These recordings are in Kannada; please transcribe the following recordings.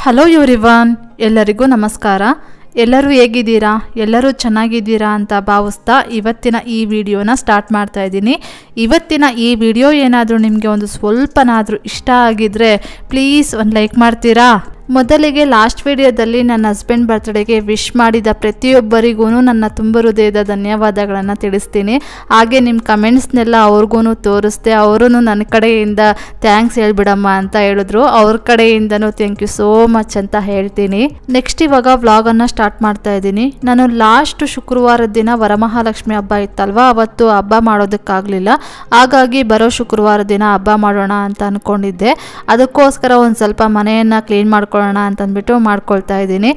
ಹಲೋ ಎವ್ರಿವನ್, ಎಲ್ಲರಿಗೂ ನಮಸ್ಕಾರ. ಎಲ್ಲರೂ ಹೇಗಿದ್ದೀರಾ? ಎಲ್ಲರೂ ಚೆನ್ನಾಗಿದ್ದೀರಾ ಅಂತ ಭಾವಿಸ್ತಾ ಇವತ್ತಿನ ಈ ವಿಡಿಯೋನ ಸ್ಟಾರ್ಟ್ ಮಾಡ್ತಾ ಇದ್ದೀನಿ. ಇವತ್ತಿನ ಈ ವಿಡಿಯೋ ಏನಾದರೂ ನಿಮಗೆ ಒಂದು ಸ್ವಲ್ಪನಾದರೂ ಇಷ್ಟ ಆಗಿದ್ರೆ ಪ್ಲೀಸ್ ಒಂದು ಲೈಕ್ ಮಾಡ್ತೀರಾ? ಮೊದಲಿಗೆ ಲಾಸ್ಟ್ ವಿಡಿಯೋದಲ್ಲಿ ನನ್ನ ಹಸ್ಬೆಂಡ್ ಬರ್ತ್ಡೇಗೆ ವಿಶ್ ಮಾಡಿದ ಪ್ರತಿಯೊಬ್ಬರಿಗೂ ನನ್ನ ತುಂಬ ಹೃದಯದ ಧನ್ಯವಾದಗಳನ್ನು ತಿಳಿಸ್ತೀನಿ. ಹಾಗೆ ನಿಮ್ಮ ಕಮೆಂಟ್ಸ್ನೆಲ್ಲ ಅವ್ರಿಗೂ ತೋರಿಸ್ದೆ. ಅವರು ನನ್ನ ಕಡೆಯಿಂದ ಥ್ಯಾಂಕ್ಸ್ ಹೇಳ್ಬಿಡಮ್ಮ ಅಂತ ಹೇಳಿದ್ರು. ಅವ್ರ ಕಡೆಯಿಂದನೂ ಥ್ಯಾಂಕ್ ಯು ಸೋ ಮಚ್ ಅಂತ ಹೇಳ್ತೀನಿ. ನೆಕ್ಸ್ಟ್ ಇವಾಗ ವ್ಲಾಗನ್ನು ಸ್ಟಾರ್ಟ್ ಮಾಡ್ತಾ ಇದ್ದೀನಿ. ನಾನು ಲಾಸ್ಟ್ ಶುಕ್ರವಾರದ ದಿನ ವರಮಹಾಲಕ್ಷ್ಮಿ ಹಬ್ಬ ಇತ್ತಲ್ವ, ಅವತ್ತು ಹಬ್ಬ ಮಾಡೋದಕ್ಕಾಗಲಿಲ್ಲ. ಹಾಗಾಗಿ ಬರೋ ಶುಕ್ರವಾರ ದಿನ ಹಬ್ಬ ಮಾಡೋಣ ಅಂತ ಅಂದ್ಕೊಂಡಿದ್ದೆ. ಅದಕ್ಕೋಸ್ಕರ ಒಂದು ಸ್ವಲ್ಪ ಮನೆಯನ್ನು ಕ್ಲೀನ್ ಮಾಡ್ಕೊಳ್ಳೋಣ ಅಂತಂದ್ಬಿಟ್ಟು ಮಾಡ್ಕೊಳ್ತಾ ಇದ್ದೀನಿ.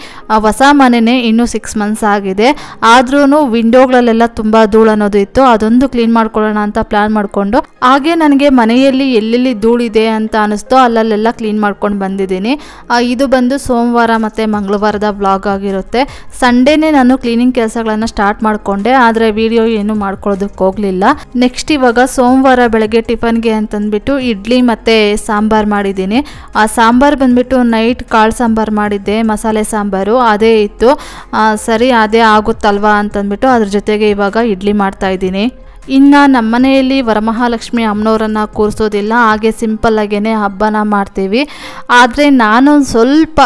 ಹೊಸ ಮನೆಯೇ ಇನ್ನೂ 6 months ಆಗಿದೆ. ಆದ್ರೂ ವಿಂಡೋಗಳಲ್ಲೆಲ್ಲ ತುಂಬ ಧೂಳು ಅನ್ನೋದು ಇತ್ತು. ಅದೊಂದು ಕ್ಲೀನ್ ಮಾಡ್ಕೊಳ್ಳೋಣ ಅಂತ ಪ್ಲಾನ್ ಮಾಡಿಕೊಂಡು ಹಾಗೆ ನನಗೆ ಮನೆಯಲ್ಲಿ ಎಲ್ಲೆಲ್ಲಿ ಧೂಳಿದೆ ಅಂತ ಅನಿಸ್ತೋ ಅಲ್ಲೆಲ್ಲ ಕ್ಲೀನ್ ಮಾಡ್ಕೊಂಡು ಬಂದಿದ್ದೀನಿ. ಇದು ಬಂದು ಸೋಮವಾರ ಮತ್ತು ಮಂಗಳವಾರದ ವ್ಲಾಗ್ ಆಗಿರುತ್ತೆ. ಸಂಡೇನೇ ನಾನು ಕ್ಲೀನಿಂಗ್ ಕೆಲಸಗಳನ್ನು ಸ್ಟಾರ್ಟ್ ಮಾಡಿಕೊಂಡೆ, ಆದರೆ ವಿಡಿಯೋ ಏನು ಮಾಡ್ಕೊಳ್ಳೋದಕ್ಕೆ ಹೋಗಲಿಲ್ಲ. ನೆಕ್ಸ್ಟ್ ಇವಾಗ ಸೋಮವಾರ ಬೆಳಗ್ಗೆ ಟಿಫನ್ಗೆ ಅಂತಂದ್ಬಿಟ್ಟು ಇಡ್ಲಿ ಮತ್ತು ಸಾಂಬಾರು ಮಾಡಿದ್ದೀನಿ. ಆ ಸಾಂಬಾರು ಬಂದ್ಬಿಟ್ಟು ನೈಟ್ ಕಾಳು ಸಾಂಬಾರು ಮಾಡಿದ್ದೆ, ಮಸಾಲೆ ಸಾಂಬಾರು ಅದೇ ಇತ್ತು. ಸರಿ ಅದೇ ಆಗುತ್ತಲ್ವಾ ಅಂತಂದ್ಬಿಟ್ಟು ಅದ್ರ ಜೊತೆಗೆ ಇವಾಗ ಇಡ್ಲಿ ಮಾಡ್ತಾ ಇದ್ದೀನಿ. ಇನ್ನು ನಮ್ಮ ಮನೆಯಲ್ಲಿ ವರಮಹಾಲಕ್ಷ್ಮಿ ಅಮ್ಮನವರನ್ನು ಕೂರಿಸೋದಿಲ್ಲ, ಹಾಗೆ ಸಿಂಪಲ್ಲಾಗೇ ಹಬ್ಬನ ಮಾಡ್ತೀವಿ. ಆದರೆ ನಾನು ಸ್ವಲ್ಪ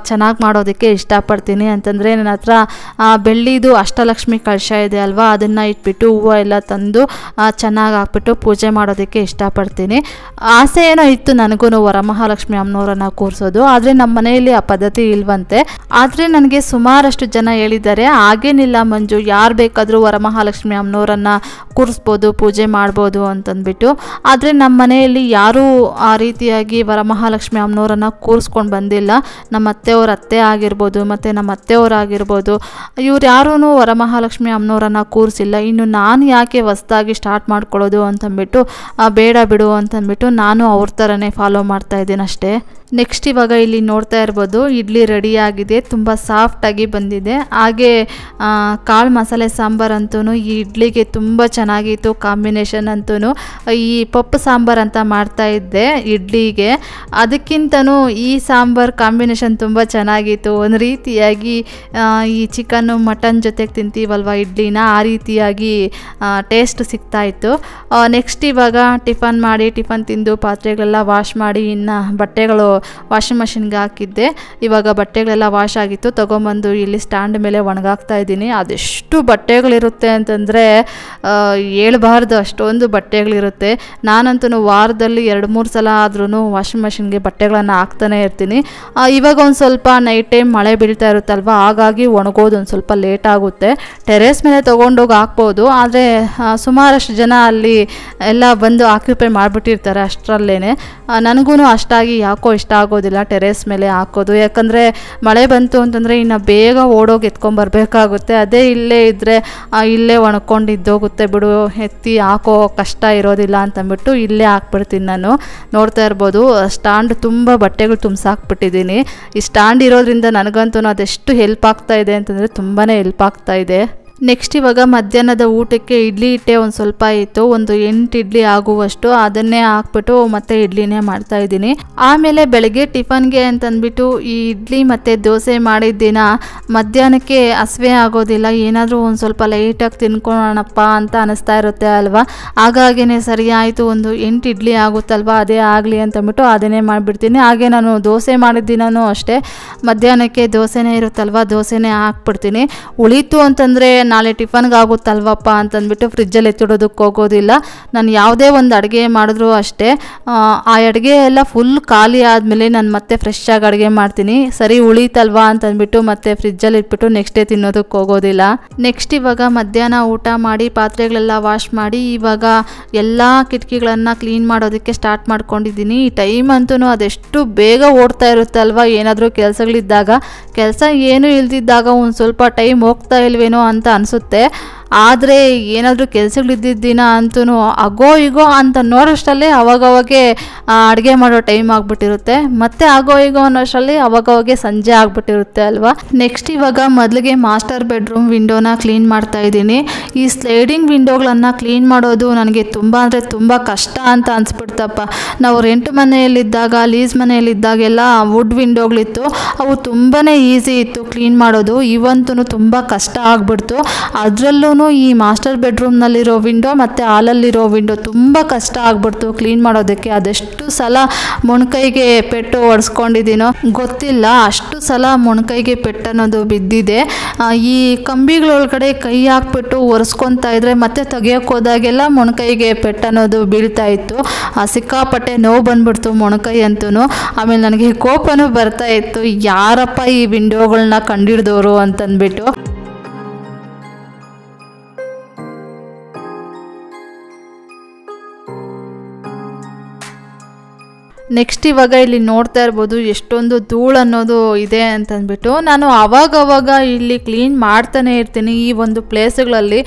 ಚೆನ್ನಾಗಿ ಮಾಡೋದಕ್ಕೆ ಇಷ್ಟಪಡ್ತೀನಿ. ಅಂತಂದರೆ ನನ್ನ ಹತ್ರ ಬೆಳ್ಳಿದು ಅಷ್ಟಲಕ್ಷ್ಮಿ ಕಳಶ ಇದೆ ಅಲ್ವಾ, ಅದನ್ನು ಇಟ್ಬಿಟ್ಟು ಹೂವು ಎಲ್ಲ ತಂದು ಚೆನ್ನಾಗಿ ಹಾಕ್ಬಿಟ್ಟು ಪೂಜೆ ಮಾಡೋದಕ್ಕೆ ಇಷ್ಟಪಡ್ತೀನಿ. ಆಸೆ ಏನೋ ಇತ್ತು ನನಗೂ ವರಮಹಾಲಕ್ಷ್ಮಿ ಅಮ್ಮನವರನ್ನು ಕೂರಿಸೋದು, ಆದರೆ ನಮ್ಮ ಮನೆಯಲ್ಲಿ ಆ ಪದ್ಧತಿ ಇಲ್ವಂತೆ. ಆದರೆ ನನಗೆ ಸುಮಾರಷ್ಟು ಜನ ಹೇಳಿದ್ದಾರೆ, ಹಾಗೇನಿಲ್ಲ ಮಂಜು, ಯಾರು ಬೇಕಾದರೂ ವರಮಹಾಲಕ್ಷ್ಮಿ ಅಮ್ಮನವರನ್ನು ಕೂರಿಸ್ಬೋದು, ಪೂಜೆ ಮಾಡ್ಬೋದು ಅಂತಂದ್ಬಿಟ್ಟು. ಆದರೆ ನಮ್ಮ ಮನೆಯಲ್ಲಿ ಯಾರೂ ಆ ರೀತಿಯಾಗಿ ವರಮಹಾಲಕ್ಷ್ಮಿ ಅಮ್ಮನವರನ್ನು ಕೂರಿಸ್ಕೊಂಡು ಬಂದಿಲ್ಲ. ನಮ್ಮ ಅತ್ತೆಯವ್ರ ಅತ್ತೆ ಆಗಿರ್ಬೋದು ಮತ್ತು ನಮ್ಮ ಅತ್ತೆಯವರಾಗಿರ್ಬೋದು, ಇವ್ರು ಯಾರೂ ವರಮಹಾಲಕ್ಷ್ಮಿ ಅಮ್ಮನವರನ್ನು ಕೂರಿಸಿಲ್ಲ. ಇನ್ನು ನಾನು ಯಾಕೆ ಹೊಸ್ದಾಗಿ ಸ್ಟಾರ್ಟ್ ಮಾಡ್ಕೊಳ್ಳೋದು ಅಂತಂದ್ಬಿಟ್ಟು ಬೇಡ ಬಿಡು ಅಂತಂದ್ಬಿಟ್ಟು ನಾನು ಅವ್ರ ಥರನೇ ಫಾಲೋ ಮಾಡ್ತಾ ಇದ್ದೀನಿ ಅಷ್ಟೇ. ನೆಕ್ಸ್ಟ್ ಇವಾಗ ಇಲ್ಲಿ ನೋಡ್ತಾ ಇರ್ಬೋದು, ಇಡ್ಲಿ ರೆಡಿಯಾಗಿದೆ, ತುಂಬ ಸಾಫ್ಟಾಗಿ ಬಂದಿದೆ. ಹಾಗೆ ಕಾಳು ಮಸಾಲೆ ಸಾಂಬಾರು ಅಂತೂ ಈ ಇಡ್ಲಿಗೆ ತುಂಬ ಚೆನ್ನಾಗಿತ್ತು. ಕಾಂಬಿನೇಷನ್ ಅಂತೂ ಈ ಪಪ್ಪು ಸಾಂಬಾರು ಅಂತ ಮಾಡ್ತಾ ಇದ್ದೆ ಇಡ್ಲಿಗೆ, ಅದಕ್ಕಿಂತನೂ ಈ ಸಾಂಬಾರು ಕಾಂಬಿನೇಷನ್ ತುಂಬ ಚೆನ್ನಾಗಿತ್ತು. ಒಂದು ರೀತಿಯಾಗಿ ಈ ಚಿಕನ್ನು ಮಟನ್ ಜೊತೆಗೆ ತಿಂತೀವಲ್ವ ಇಡ್ಲಿನ, ಆ ರೀತಿಯಾಗಿ ಟೇಸ್ಟ್ ಸಿಗ್ತಾಯಿತ್ತು. ನೆಕ್ಸ್ಟ್ ಇವಾಗ ಟಿಫನ್ ಮಾಡಿ, ಟಿಫನ್ ತಿಂದು ಪಾತ್ರೆಗಳೆಲ್ಲ ವಾಶ್ ಮಾಡಿ ಇನ್ನು ಬಟ್ಟೆಗಳು ವಾಷಿಂಗ್ ಮಷಿನ್ಗೆ ಹಾಕಿದ್ದೆ. ಇವಾಗ ಬಟ್ಟೆಗಳೆಲ್ಲ ವಾಶ್ ಆಗಿತ್ತು, ತೊಗೊಂಬಂದು ಇಲ್ಲಿ ಸ್ಟ್ಯಾಂಡ್ ಮೇಲೆ ಒಣಗಾಕ್ತಾ ಇದ್ದೀನಿ. ಅದೆಷ್ಟು ಬಟ್ಟೆಗಳಿರುತ್ತೆ ಅಂತಂದರೆ ಹೇಳ್ಬಾರ್ದು, ಅಷ್ಟೊಂದು ಬಟ್ಟೆಗಳಿರುತ್ತೆ. ನಾನಂತೂ ವಾರದಲ್ಲಿ 2-3 ಸಲ ಆದ್ರೂ ವಾಷಿಂಗ್ ಮಷಿನ್ಗೆ ಬಟ್ಟೆಗಳನ್ನು ಹಾಕ್ತಾನೆ ಇರ್ತೀನಿ. ಇವಾಗ ಒಂದು ಸ್ವಲ್ಪ ನೈಟ್ ಟೈಮ್ ಮಳೆ ಬೀಳ್ತಾ ಇರುತ್ತಲ್ವ, ಹಾಗಾಗಿ ಒಣಗೋದು ಒಂದು ಸ್ವಲ್ಪ ಲೇಟ್ ಆಗುತ್ತೆ. ಟೆರೇಸ್ ಮೇಲೆ ತೊಗೊಂಡೋಗಿ ಹಾಕ್ಬೋದು, ಆದರೆ ಸುಮಾರಷ್ಟು ಜನ ಅಲ್ಲಿ ಎಲ್ಲ ಬಂದು ಆಕ್ಯುಪೈ ಮಾಡಿಬಿಟ್ಟಿರ್ತಾರೆ ಅಷ್ಟರಲ್ಲೇ. ನನಗೂ ಅಷ್ಟಾಗಿ ಯಾಕೋ ಇಷ್ಟ ಆಗೋದಿಲ್ಲ ಟೆರೇಸ್ ಮೇಲೆ ಹಾಕೋದು. ಯಾಕಂದರೆ ಮಳೆ ಬಂತು ಅಂತಂದರೆ ಇನ್ನು ಬೇಗ ಓಡೋಗಿ ಎತ್ಕೊಂಬರ್ಬೇಕಾಗುತ್ತೆ. ಅದೇ ಇಲ್ಲೇ ಇದ್ದರೆ ಇಲ್ಲೇ ಒಣಕೊಂಡಿದ್ದೋಗುತ್ತೆ ಬಿಡು, ಎತ್ತಿ ಹಾಕೋ ಕಷ್ಟ ಇರೋದಿಲ್ಲ ಅಂತಂದ್ಬಿಟ್ಟು ಇಲ್ಲೇ ಹಾಕ್ಬಿಡ್ತೀನಿ ನಾನು. ನೋಡ್ತಾ ಇರ್ಬೋದು, ಸ್ಟ್ಯಾಂಡ್ ತುಂಬ ಬಟ್ಟೆಗಳು ತುಂಬಿಸಾಕ್ಬಿಟ್ಟಿದ್ದೀನಿ. ಈ ಸ್ಟ್ಯಾಂಡ್ ಇರೋದ್ರಿಂದ ನನಗಂತೂ ಅದೆಷ್ಟು ಹೆಲ್ಪ್ ಆಗ್ತಾ ಇದೆ ಅಂತಂದರೆ ತುಂಬಾ ಹೆಲ್ಪ್ ಆಗ್ತಾ ಇದೆ. ನೆಕ್ಸ್ಟ್ ಇವಾಗ ಮಧ್ಯಾಹ್ನದ ಊಟಕ್ಕೆ ಇಡ್ಲಿ ಇಟ್ಟೆ ಒಂದು ಸ್ವಲ್ಪ ಇತ್ತು, ಒಂದು 8 ಇಡ್ಲಿ ಆಗುವಷ್ಟು, ಅದನ್ನೇ ಹಾಕ್ಬಿಟ್ಟು ಮತ್ತೆ ಇಡ್ಲಿನೇ ಮಾಡ್ತಾಯಿದ್ದೀನಿ. ಆಮೇಲೆ ಬೆಳಗ್ಗೆ ಟಿಫನ್ಗೆ ಅಂತಂದ್ಬಿಟ್ಟು ಈ ಇಡ್ಲಿ ಮತ್ತು ದೋಸೆ ಮಾಡಿದ ದಿನ ಮಧ್ಯಾಹ್ನಕ್ಕೆ ಹಸಿವೆ ಆಗೋದಿಲ್ಲ, ಏನಾದರೂ ಒಂದು ಸ್ವಲ್ಪ ಲೈಟಾಗಿ ತಿನ್ಕೊಳ್ಳೋಣಪ್ಪ ಅಂತ ಅನ್ನಿಸ್ತಾ ಇರುತ್ತೆ ಅಲ್ವಾ. ಹಾಗಾಗೇ ಸರಿ ಆಯಿತು, ಒಂದು 8 ಇಡ್ಲಿ ಆಗುತ್ತಲ್ವ, ಅದೇ ಆಗಲಿ ಅಂತಂದ್ಬಿಟ್ಟು ಅದನ್ನೇ ಮಾಡಿಬಿಡ್ತೀನಿ. ಹಾಗೆ ನಾನು ದೋಸೆ ಮಾಡಿದ ದಿನವೂ ಅಷ್ಟೇ, ಮಧ್ಯಾಹ್ನಕ್ಕೆ ದೋಸೆನೇ ಇರುತ್ತಲ್ವ, ದೋಸೆನೇ ಹಾಕ್ಬಿಡ್ತೀನಿ. ಉಳೀತು ಅಂತಂದರೆ ನಾಳೆ ಟಿಫನ್ಗೆ ಆಗುತ್ತಲ್ವಪ್ಪ ಅಂತಂದ್ಬಿಟ್ಟು ಫ್ರಿಜ್ಜಲ್ಲಿ ಎತ್ತಿಡೋದಕ್ಕೆ ಹೋಗೋದಿಲ್ಲ. ನಾನು ಯಾವುದೇ ಒಂದು ಅಡುಗೆ ಮಾಡಿದ್ರೂ ಅಷ್ಟೇ, ಆ ಅಡುಗೆ ಎಲ್ಲ ಫುಲ್ ಖಾಲಿ ಆದಮೇಲೆ ನಾನು ಮತ್ತೆ ಫ್ರೆಶ್ ಆಗಿ ಅಡುಗೆ ಮಾಡ್ತೀನಿ. ಸರಿ ಉಳೀತಲ್ವಾ ಅಂತಂದ್ಬಿಟ್ಟು ಮತ್ತೆ ಫ್ರಿಜ್ಜಲ್ಲಿ ಇಟ್ಬಿಟ್ಟು ನೆಕ್ಸ್ಟ್ ಡೇ ತಿನ್ನೋದಕ್ಕೆ ಹೋಗೋದಿಲ್ಲ. ನೆಕ್ಸ್ಟ್ ಇವಾಗ ಮಧ್ಯಾಹ್ನ ಊಟ ಮಾಡಿ ಪಾತ್ರೆಗಳೆಲ್ಲ ವಾಶ್ ಮಾಡಿ ಇವಾಗ ಎಲ್ಲ ಕಿಟಕಿಗಳನ್ನು ಕ್ಲೀನ್ ಮಾಡೋದಕ್ಕೆ ಸ್ಟಾರ್ಟ್ ಮಾಡ್ಕೊಂಡಿದ್ದೀನಿ. ಈ ಟೈಮ್ ಅಂತೂ ಅದೆಷ್ಟು ಬೇಗ ಓಡ್ತಾ ಇರುತ್ತಲ್ವ, ಏನಾದರೂ ಕೆಲಸಗಳಿದ್ದಾಗ. ಕೆಲಸ ಏನೂ ಇಲ್ದಿದ್ದಾಗ ಒಂದು ಸ್ವಲ್ಪ ಟೈಮ್ ಹೋಗ್ತಾ ಇಲ್ವೇನೋ ಅಂತ ಅನಿಸುತ್ತೆ. ಆದರೆ ಏನಾದರೂ ಕೆಲಸಗಳಿದ್ದಿದ್ದ ದಿನ ಅಂತೂ ಆಗೋ ಈಗೋ ಅಂತ ನೋಡೋಷ್ಟರಲ್ಲಿ ಅವಾಗವಾಗೆ ಅಡುಗೆ ಮಾಡೋ ಟೈಮ್ ಆಗಿಬಿಟ್ಟಿರುತ್ತೆ, ಮತ್ತು ಆಗೋ ಈಗೋ ಅನ್ನೋಷ್ಟರಲ್ಲಿ ಅವಾಗವಾಗೆ ಸಂಜೆ ಆಗಿಬಿಟ್ಟಿರುತ್ತೆ ಅಲ್ವಾ. ನೆಕ್ಸ್ಟ್ ಇವಾಗ ಮೊದಲಿಗೆ ಮಾಸ್ಟರ್ ಬೆಡ್ರೂಮ್ ವಿಂಡೋನ ಕ್ಲೀನ್ ಮಾಡ್ತಾ ಇದ್ದೀನಿ. ಈ ಸ್ಲೈಡಿಂಗ್ ವಿಂಡೋಗಳನ್ನು ಕ್ಲೀನ್ ಮಾಡೋದು ನನಗೆ ತುಂಬ ಅಂದರೆ ತುಂಬ ಕಷ್ಟ ಅಂತ ಅನಿಸ್ಬಿಡ್ತಪ್ಪ. ನಾವು ರೆಂಟ್ ಮನೆಯಲ್ಲಿದ್ದಾಗ, ಲೀಸ್ ಮನೆಯಲ್ಲಿದ್ದಾಗೆಲ್ಲ ವುಡ್ ವಿಂಡೋಗಳಿತ್ತು, ಅವು ತುಂಬಾ ಈಸಿ ಇತ್ತು ಕ್ಲೀನ್ ಮಾಡೋದು. ಇವಂತೂ ತುಂಬ ಕಷ್ಟ ಆಗಿಬಿಡ್ತು. ಅದರಲ್ಲೂ ಈ ಮಾಸ್ಟರ್ ಬೆಡ್ರೂಮ್ನಲ್ಲಿರೋ ವಿಂಡೋ ಮತ್ತು ಹಾಲಲ್ಲಿರೋ ವಿಂಡೋ ತುಂಬ ಕಷ್ಟ ಆಗ್ಬಿಡ್ತು ಕ್ಲೀನ್ ಮಾಡೋದಕ್ಕೆ. ಅದೆಷ್ಟು ಸಲ ಮೊಣಕೈಗೆ ಪೆಟ್ಟು ಹೊಡೆಸ್ಕೊಂಡಿದ್ದೀನೋ ಗೊತ್ತಿಲ್ಲ, ಅಷ್ಟು ಸಲ ಮೊಣಕೈಗೆ ಪೆಟ್ಟು ಅನ್ನೋದು ಬಿದ್ದಿದೆ. ಈ ಕಂಬಿಗಳೊಳಗಡೆ ಕೈ ಹಾಕ್ಬಿಟ್ಟು ಒರೆಸ್ಕೊತಾ ಇದ್ರೆ ಮತ್ತೆ ತೆಗಿಯೋಕೆ ಹೋದಾಗೆಲ್ಲ ಮೊಣಕೈಗೆ ಪೆಟ್ಟು ಅನ್ನೋದು ಬೀಳ್ತಾ ಇತ್ತು. ಸಿಕ್ಕಾಪಟ್ಟೆ ನೋವು ಬಂದ್ಬಿಡ್ತು ಮೊಣಕೈ ಅಂತೂ. ಆಮೇಲೆ ನನಗೆ ಕೋಪನೂ ಬರ್ತಾ ಇತ್ತು, ಯಾರಪ್ಪ ಈ ವಿಂಡೋಗಳನ್ನ ಕಂಡಿಡ್ದವರು ಅಂತಂದ್ಬಿಟ್ಟು. ನೆಕ್ಸ್ಟ್ ಇವಾಗ ಇಲ್ಲಿ ನೋಡ್ತಾ ಇರ್ಬೋದು ಎಷ್ಟೊಂದು ಧೂಳು ಅನ್ನೋದು ಇದೆ ಅಂತಂದ್ಬಿಟ್ಟು. ನಾನು ಅವಾಗವಾಗ ಇಲ್ಲಿ ಕ್ಲೀನ್ ಮಾಡ್ತಾನೆ ಇರ್ತೀನಿ ಈ ಒಂದು ಪ್ಲೇಸ್ಗಳಲ್ಲಿ.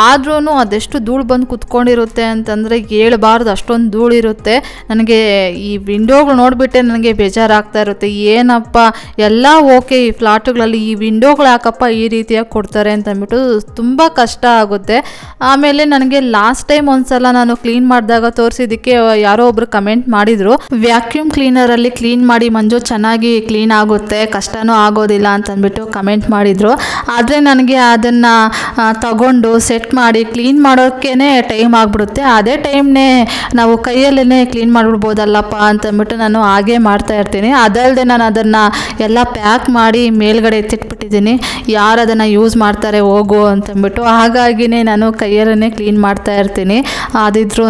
ಆದ್ರೂ ಅದೆಷ್ಟು ಧೂಳು ಬಂದು ಕುತ್ಕೊಂಡಿರುತ್ತೆ ಅಂತಂದರೆ ಹೇಳ್ಬಾರ್ದು, ಅಷ್ಟೊಂದು ಧೂಳು ಇರುತ್ತೆ. ನನಗೆ ಈ ವಿಂಡೋಗಳು ನೋಡಿಬಿಟ್ಟೆ ನನಗೆ ಬೇಜಾರಾಗ್ತಾ ಇರುತ್ತೆ. ಏನಪ್ಪ ಎಲ್ಲ ಓಕೆ, ಈ ಫ್ಲಾಟುಗಳಲ್ಲಿ ಈ ವಿಂಡೋಗಳು ಯಾಕಪ್ಪ ಈ ರೀತಿಯಾಗಿ ಕೊಡ್ತಾರೆ ಅಂತಂದ್ಬಿಟ್ಟು ತುಂಬ ಕಷ್ಟ ಆಗುತ್ತೆ. ಆಮೇಲೆ ನನಗೆ ಲಾಸ್ಟ್ ಟೈಮ್ ಒಂದ್ಸಲ ನಾನು ಕ್ಲೀನ್ ಮಾಡಿದಾಗ ತೋರಿಸಿದ್ದಕ್ಕೆ ಯಾರೋ ಒಬ್ರು ಕಮೆಂಟ್ ಮಾಡಿದರು, ವ್ಯಾಕ್ಯೂಮ್ ಕ್ಲೀನರಲ್ಲಿ ಕ್ಲೀನ್ ಮಾಡಿ ಮಂಜು ಚೆನ್ನಾಗಿ ಕ್ಲೀನ್ ಆಗುತ್ತೆ, ಕಷ್ಟನೂ ಆಗೋದಿಲ್ಲ ಅಂತಂದ್ಬಿಟ್ಟು ಕಮೆಂಟ್ ಮಾಡಿದರು. ಆದರೆ ನನಗೆ ಅದನ್ನು ತಗೊಂಡು ಸೆಟ್ ಮಾಡಿ ಕ್ಲೀನ್ ಮಾಡೋಕ್ಕೇ ಟೈಮ್ ಆಗಿಬಿಡುತ್ತೆ. ಅದೇ ಟೈಮ್ನೇ ನಾವು ಕೈಯಲ್ಲೇ ಕ್ಲೀನ್ ಮಾಡಿಬಿಡ್ಬೋದಲ್ಲಪ್ಪ ಅಂತಂದ್ಬಿಟ್ಟು ನಾನು ಹಾಗೆ ಮಾಡ್ತಾ ಇರ್ತೀನಿ. ಅದಲ್ಲದೆ ನಾನು ಅದನ್ನು ಎಲ್ಲ ಪ್ಯಾಕ್ ಮಾಡಿ ಮೇಲ್ಗಡೆ ಎತ್ತಿಟ್ಬಿಟ್ಟಿದ್ದೀನಿ, ಯಾರು ಅದನ್ನು ಯೂಸ್ ಮಾಡ್ತಾರೆ ಹೋಗು ಅಂತಂದ್ಬಿಟ್ಟು. ಹಾಗಾಗಿನೇ ನಾನು ಕೈಯಲ್ಲೇ ಕ್ಲೀನ್ ಮಾಡ್ತಾ ಇರ್ತೀನಿ ಅದಿದ್ರೂ.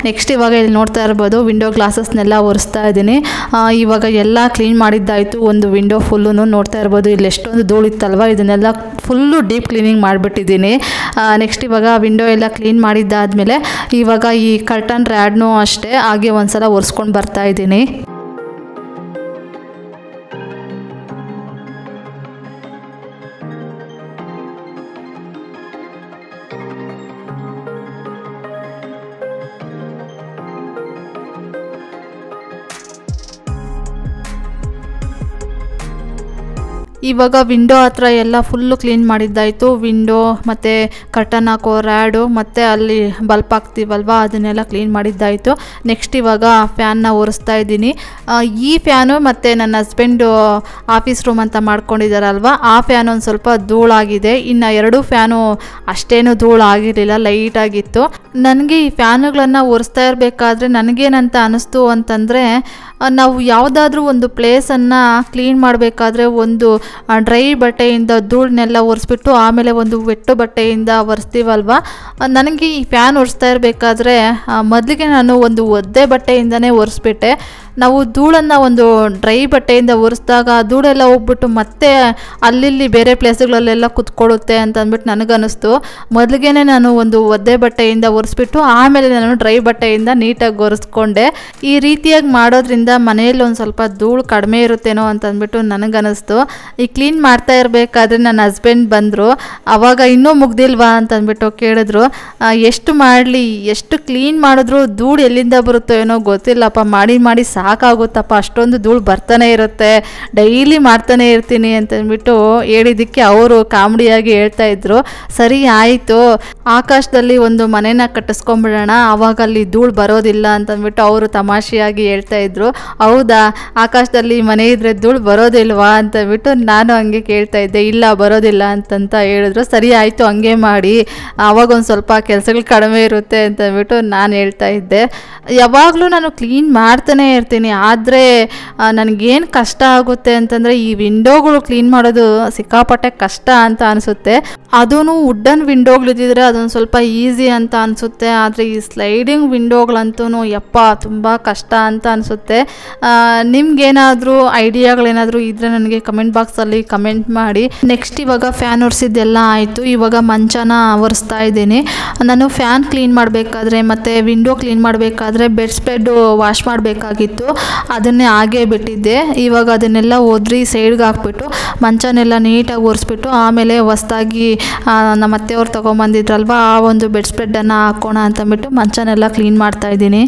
ನೆಕ್ಸ್ಟ್ ಇವಾಗ ಇಲ್ಲಿ ನೋಡ್ತಾ ಇರ್ಬೋದು ವಿಂಡೋ ಗ್ಲಾಸಸ್ನೆಲ್ಲ ಒರೆಸ್ತಾ ಇದ್ದೀನಿ. ಇವಾಗ ಎಲ್ಲ ಕ್ಲೀನ್ ಮಾಡಿದ್ದಾಯಿತು. ಒಂದು ವಿಂಡೋ ಫುಲ್ಲು ನೋಡ್ತಾ ಇರ್ಬೋದು ಇಲ್ಲಿ ಎಷ್ಟೊಂದು ಧೂಳಿತ್ತಲ್ವ, ಇದನ್ನೆಲ್ಲ ಫುಲ್ಲು ಡೀಪ್ ಕ್ಲೀನಿಂಗ್ ಮಾಡಿಬಿಟ್ಟಿದ್ದೀನಿ. ನೆಕ್ಸ್ಟ್ ಇವಾಗ ವಿಂಡೋ ಎಲ್ಲ ಕ್ಲೀನ್ ಮಾಡಿದ್ದಾದಮೇಲೆ ಇವಾಗ ಈ ಕರ್ಟನ್ ರ್ಯಾಡ್ನೂ ಅಷ್ಟೇ ಹಾಗೆ ಒಂದು ಸಲ ಒರೆಸ್ಕೊಂಡು ಬರ್ತಾ ಇದ್ದೀನಿ. ಇವಾಗ ವಿಂಡೋ ಹತ್ರ ಎಲ್ಲ ಫುಲ್ಲು ಕ್ಲೀನ್ ಮಾಡಿದ್ದಾಯಿತು. ವಿಂಡೋ ಮತ್ತು ಕರ್ಟನ್ ಹಾಕೋ ರ್ಯಾಡು ಮತ್ತು ಅಲ್ಲಿ ಬಲ್ಪ್ ಹಾಕ್ತೀವಲ್ವ ಅದನ್ನೆಲ್ಲ ಕ್ಲೀನ್ ಮಾಡಿದ್ದಾಯಿತು. ನೆಕ್ಸ್ಟ್ ಇವಾಗ ಫ್ಯಾನ್ನ ಒರೆಸ್ತಾ ಇದ್ದೀನಿ. ಈ ಫ್ಯಾನು ಮತ್ತು ನನ್ನ ಹಸ್ಬೆಂಡು ಆಫೀಸ್ ರೂಮ್ ಅಂತ ಮಾಡ್ಕೊಂಡಿದ್ದಾರಲ್ವ ಆ ಫ್ಯಾನ್ ಒಂದು ಸ್ವಲ್ಪ ಧೂಳಾಗಿದೆ. ಇನ್ನು 2 ಫ್ಯಾನು ಅಷ್ಟೇನು ಧೂಳು ಆಗಿರಲಿಲ್ಲ, ಲೈಟಾಗಿತ್ತು. ನನಗೆ ಈ ಫ್ಯಾನುಗಳನ್ನು ಒರೆಸ್ತಾ ಇರಬೇಕಾದ್ರೆ ನನಗೇನಂತ ಅನ್ನಿಸ್ತು ಅಂತಂದರೆ, ನಾವು ಯಾವುದಾದ್ರೂ ಒಂದು ಪ್ಲೇಸನ್ನು ಕ್ಲೀನ್ ಮಾಡಬೇಕಾದ್ರೆ ಒಂದು ಡ್ರೈ ಬಟ್ಟೆಯಿಂದ ಧೂಳನ್ನೆಲ್ಲ ಒರೆಸ್ಬಿಟ್ಟು ಆಮೇಲೆ ಒಂದು ವೆಟ್ಟು ಬಟ್ಟೆಯಿಂದ ಒರೆಸ್ತೀವಲ್ವ. ನನಗೆ ಈ ಫ್ಯಾನ್ ಒರೆಸ್ತಾ ಇರಬೇಕಾದ್ರೆ ಮೊದಲಿಗೆ ನಾನು ಒಂದು ಒದ್ದೆ ಬಟ್ಟೆಯಿಂದನೇ ಒರೆಸ್ಬಿಟ್ಟೆ. ನಾವು ಧೂಳನ್ನು ಒಂದು ಡ್ರೈ ಬಟ್ಟೆಯಿಂದ ಒರೆಸಿದಾಗ ಧೂಳೆಲ್ಲ ಹೋಗ್ಬಿಟ್ಟು ಮತ್ತೆ ಅಲ್ಲಿ ಬೇರೆ ಪ್ಲೇಸ್ಗಳಲ್ಲೆಲ್ಲ ಕುತ್ಕೊಳ್ಳುತ್ತೆ ಅಂತ ಅಂದ್ಬಿಟ್ಟು ನನಗನ್ನಿಸ್ತು. ಮೊದಲಿಗೆ ನಾನು ಒಂದು ಒದ್ದೆ ಬಟ್ಟೆಯಿಂದ ಒರೆಸ್ಬಿಟ್ಟು ಆಮೇಲೆ ನಾನು ಡ್ರೈ ಬಟ್ಟೆಯಿಂದ ನೀಟಾಗಿ ಒರೆಸ್ಕೊಂಡೆ. ಈ ರೀತಿಯಾಗಿ ಮಾಡೋದ್ರಿಂದ ಮನೆಯಲ್ಲಿ ಒಂದು ಸ್ವಲ್ಪ ಧೂಳು ಕಡಿಮೆ ಇರುತ್ತೇನೋ ಅಂತಂದ್ಬಿಟ್ಟು ನನಗನ್ನಿಸ್ತು. ಈ ಕ್ಲೀನ್ ಮಾಡ್ತಾ ಇರಬೇಕಾದ್ರೆ ನನ್ನ ಹಸ್ಬೆಂಡ್ ಬಂದರು. ಆವಾಗ ಇನ್ನೂ ಮುಗ್ದಿಲ್ವಾ ಅಂತಂದ್ಬಿಟ್ಟು ಕೇಳಿದ್ರು. ಎಷ್ಟು ಮಾಡಲಿ, ಎಷ್ಟು ಕ್ಲೀನ್ ಮಾಡಿದ್ರು ಧೂಳು ಎಲ್ಲಿಂದ ಬರುತ್ತೋ ಏನೋ ಗೊತ್ತಿಲ್ಲಪ್ಪ, ಮಾಡಿ ಮಾಡಿ ಸಾಕಾಗುತ್ತಪ್ಪ, ಅಷ್ಟೊಂದು ಧೂಳು ಬರ್ತಾನೆ ಇರುತ್ತೆ, ಡೈಲಿ ಮಾಡ್ತಾನೆ ಇರ್ತೀನಿ ಅಂತಂದ್ಬಿಟ್ಟು ಹೇಳಿದ್ದಕ್ಕೆ ಅವರು ಕಾಮಿಡಿಯಾಗಿ ಹೇಳ್ತಾ ಇದ್ರು. ಸರಿ ಆಯಿತು, ಆಕಾಶದಲ್ಲಿ ಒಂದು ಮನೆನ ಕಟ್ಟಿಸ್ಕೊಂಡ್ಬಿಡೋಣ, ಆವಾಗ ಅಲ್ಲಿ ಧೂಳು ಬರೋದಿಲ್ಲ ಅಂತಂದ್ಬಿಟ್ಟು ಅವರು ತಮಾಷೆಯಾಗಿ ಹೇಳ್ತಾ ಇದ್ರು. ಹೌದಾ, ಆಕಾಶದಲ್ಲಿ ಮನೆ ಇದ್ರೆ ಧೂಳು ಬರೋದಿಲ್ವಾ ಅಂತಂದ್ಬಿಟ್ಟು ನಾನು ಹಂಗೆ ಕೇಳ್ತಾ ಇದ್ದೆ. ಇಲ್ಲ ಬರೋದಿಲ್ಲ ಅಂತಂತ ಹೇಳಿದ್ರು. ಸರಿ ಆಯಿತು ಹಂಗೆ ಮಾಡಿ, ಆವಾಗ ಒಂದು ಸ್ವಲ್ಪ ಕೆಲಸಗಳು ಕಡಿಮೆ ಇರುತ್ತೆ ಅಂತಂದ್ಬಿಟ್ಟು ನಾನು ಹೇಳ್ತಾ ಇದ್ದೆ. ಯಾವಾಗಲೂ ನಾನು ಕ್ಲೀನ್ ಮಾಡ್ತಾನೆ ಇರ್ತೀನಿ, ಆದರೆ ನನಗೇನು ಕಷ್ಟ ಆಗುತ್ತೆ ಅಂತಂದರೆ ಈ ವಿಂಡೋಗಳು ಕ್ಲೀನ್ ಮಾಡೋದು ಸಿಕ್ಕಾಪಟ್ಟೆ ಕಷ್ಟ ಅಂತ ಅನಿಸುತ್ತೆ. ಅದೂ ವುಡ್ಡನ್ ವಿಂಡೋಗಳಿದ್ದಿದ್ರೆ ಅದೊಂದು ಸ್ವಲ್ಪ ಈಸಿ ಅಂತ ಅನಿಸುತ್ತೆ. ಆದರೆ ಈ ಸ್ಲೈಡಿಂಗ್ ವಿಂಡೋಗಳಂತೂ ಯಪ್ಪ ತುಂಬ ಕಷ್ಟ ಅಂತ ಅನಿಸುತ್ತೆ. ನಿಮ್ಗೇನಾದರೂ ಐಡಿಯಾಗಳೇನಾದರೂ ಇದ್ದರೆ ನನಗೆ ಕಮೆಂಟ್ ಬಾಕ್ಸಲ್ಲಿ ಕಮೆಂಟ್ ಮಾಡಿ. ನೆಕ್ಸ್ಟ್ ಇವಾಗ ಫ್ಯಾನ್ ಒರೆಸಿದ್ದೆಲ್ಲ ಆಯಿತು. ಇವಾಗ ಮಂಚನ ಒರೆಸ್ತಾ ಇದ್ದೀನಿ. ನಾನು ಫ್ಯಾನ್ ಕ್ಲೀನ್ ಮಾಡಬೇಕಾದ್ರೆ ಮತ್ತು ವಿಂಡೋ ಕ್ಲೀನ್ ಮಾಡಬೇಕಾದ್ರೆ ಬೆಡ್ ಸ್ಪ್ರೆಡ್ಡು ವಾಶ್ ಮಾಡಬೇಕಾಗಿತ್ತು. ಇತ್ತು, ಅದನ್ನೇ ಹಾಗೇ ಬಿಟ್ಟಿದ್ದೆ. ಇವಾಗ ಅದನ್ನೆಲ್ಲ ಒದ್ರಿ ಸೈಡ್ಗೆ ಹಾಕ್ಬಿಟ್ಟು ಮಂಚನೆಲ್ಲ ನೀಟಾಗಿ ಒರೆಸ್ಬಿಟ್ಟು ಆಮೇಲೆ ಹೊಸ್ದಾಗಿ ನಮ್ಮ ಅತ್ತೆಯವ್ರು ತೊಗೊಂಬಂದಿದ್ರಲ್ವ ಆ ಒಂದು ಬೆಡ್ ಸ್ಪ್ರೆಡ್ಡನ್ನು ಹಾಕೋಣ ಅಂತಂದ್ಬಿಟ್ಟು ಮಂಚನೆಲ್ಲ ಕ್ಲೀನ್ ಮಾಡ್ತಾಯಿದ್ದೀನಿ.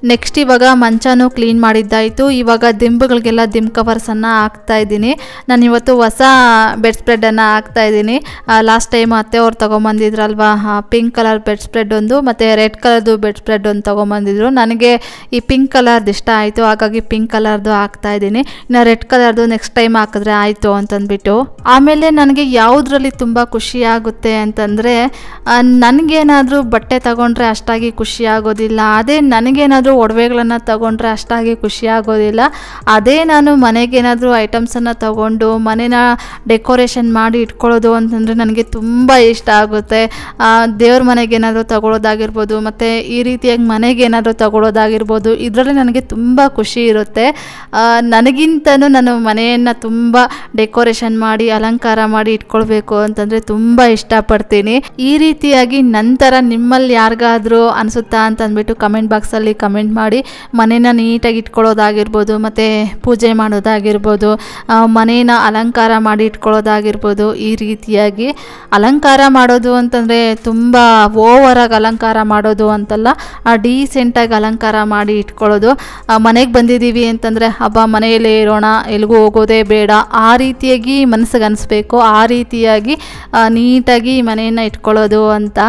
ನೆಕ್ಸ್ಟ್ ಇವಾಗ ಮಂಚನೂ ಕ್ಲೀನ್ ಮಾಡಿದ್ದಾಯಿತು. ಇವಾಗ ದಿಂಬುಗಳಿಗೆಲ್ಲ ದಿಂಬು ಕವರ್ಸನ್ನು ಹಾಕ್ತಾಯಿದ್ದೀನಿ. ನಾನು ಇವತ್ತು ಹೊಸ ಬೆಡ್ ಸ್ಪ್ರೆಡನ್ನು ಹಾಕ್ತಾಯಿದ್ದೀನಿ. ಲಾಸ್ಟ್ ಟೈಮ್ ಅತ್ತೆಯವ್ರು ತೊಗೊಂಬಂದಿದ್ರಲ್ವ ಪಿಂಕ್ ಕಲರ್ ಬೆಡ್ ಸ್ಪ್ರೆಡ್ ಒಂದು ಮತ್ತು ರೆಡ್ ಕಲರ್ದು ಬೆಡ್ ಸ್ಪ್ರೆಡ್ ಒಂದು ತೊಗೊಂಬಂದಿದ್ರು. ನನಗೆ ಈ ಪಿಂಕ್ ಕಲರ್ದು ಇಷ್ಟ ಆಯಿತು, ಹಾಗಾಗಿ ಪಿಂಕ್ ಕಲರ್ದು ಹಾಕ್ತಾಯಿದ್ದೀನಿ. ಇನ್ನು ರೆಡ್ ಕಲರ್ದು ನೆಕ್ಸ್ಟ್ ಟೈಮ್ ಹಾಕಿದ್ರೆ ಆಯಿತು ಅಂತಂದ್ಬಿಟ್ಟು. ಆಮೇಲೆ ನನಗೆ ಯಾವುದ್ರಲ್ಲಿ ತುಂಬ ಖುಷಿಯಾಗುತ್ತೆ ಅಂತಂದರೆ, ನನಗೇನಾದರೂ ಬಟ್ಟೆ ತಗೊಂಡ್ರೆ ಅಷ್ಟಾಗಿ ಖುಷಿ ಆಗೋದಿಲ್ಲ. ಅದೇ ನನಗೇನಾದರೂ ಒಡವೆಗಳನ್ನು ತಗೊಂಡ್ರೆ ಅಷ್ಟಾಗಿ ಖುಷಿ ಆಗೋದಿಲ್ಲ. ಅದೇ ನಾನು ಮನೆಗೇನಾದರೂ ಐಟಮ್ಸನ್ನು ತಗೊಂಡು ಮನೇನ ಡೆಕೋರೇಷನ್ ಮಾಡಿ ಇಟ್ಕೊಳ್ಳೋದು ಅಂತಂದರೆ ನನಗೆ ತುಂಬ ಇಷ್ಟ ಆಗುತ್ತೆ. ದೇವ್ರ ಮನೆಗೇನಾದರೂ ತಗೊಳ್ಳೋದಾಗಿರ್ಬೋದು, ಮತ್ತು ಈ ರೀತಿಯಾಗಿ ಮನೆಗೇನಾದರೂ ತಗೊಳ್ಳೋದಾಗಿರ್ಬೋದು, ಇದರಲ್ಲಿ ನನಗೆ ತುಂಬ ಖುಷಿ ಇರುತ್ತೆ. ನನಗಿಂತನೂ ನಾನು ಮನೆಯನ್ನು ತುಂಬ ಡೆಕೋರೇಷನ್ ಮಾಡಿ ಅಲಂಕಾರ ಮಾಡಿ ಇಟ್ಕೊಳ್ಬೇಕು ಅಂತಂದರೆ ತುಂಬ ಇಷ್ಟಪಡ್ತೀನಿ. ಈ ರೀತಿಯಾಗಿ ನಂತರ ನಿಮ್ಮಲ್ಲಿ ಯಾರಿಗಾದರೂ ಅನಿಸುತ್ತಾ ಅಂತಂದ್ಬಿಟ್ಟು ಕಮೆಂಟ್ ಬಾಕ್ಸಲ್ಲಿ ಕಮೆಂಟ್ ಮಾಡಿ. ಮನೇನ ನೀಟಾಗಿ ಇಟ್ಕೊಳ್ಳೋದಾಗಿರ್ಬೋದು, ಮತ್ತು ಪೂಜೆ ಮಾಡೋದಾಗಿರ್ಬೋದು, ಮನೇನ ಅಲಂಕಾರ ಮಾಡಿ ಇಟ್ಕೊಳ್ಳೋದಾಗಿರ್ಬೋದು. ಈ ರೀತಿಯಾಗಿ ಅಲಂಕಾರ ಮಾಡೋದು ಅಂತಂದರೆ ತುಂಬ ಓವರಾಗಿ ಅಲಂಕಾರ ಮಾಡೋದು ಅಂತಲ್ಲ, ಡೀಸೆಂಟಾಗಿ ಅಲಂಕಾರ ಮಾಡಿ ಇಟ್ಕೊಳ್ಳೋದು. ಮನೆಗೆ ಬಂದಿದ್ದೀವಿ ಅಂತಂದರೆ ಹಬ್ಬ ಮನೆಯಲ್ಲೇ ಇರೋಣ, ಎಲ್ಲಿಗೂ ಹೋಗೋದೇ ಬೇಡ, ಆ ರೀತಿಯಾಗಿ ಮನಸ್ಸಿಗೆ ಅನಿಸ್ಬೇಕು. ಆ ರೀತಿಯಾಗಿ ನೀಟಾಗಿ ಮನೆಯನ್ನು ಇಟ್ಕೊಳ್ಳೋದು ಅಂತ.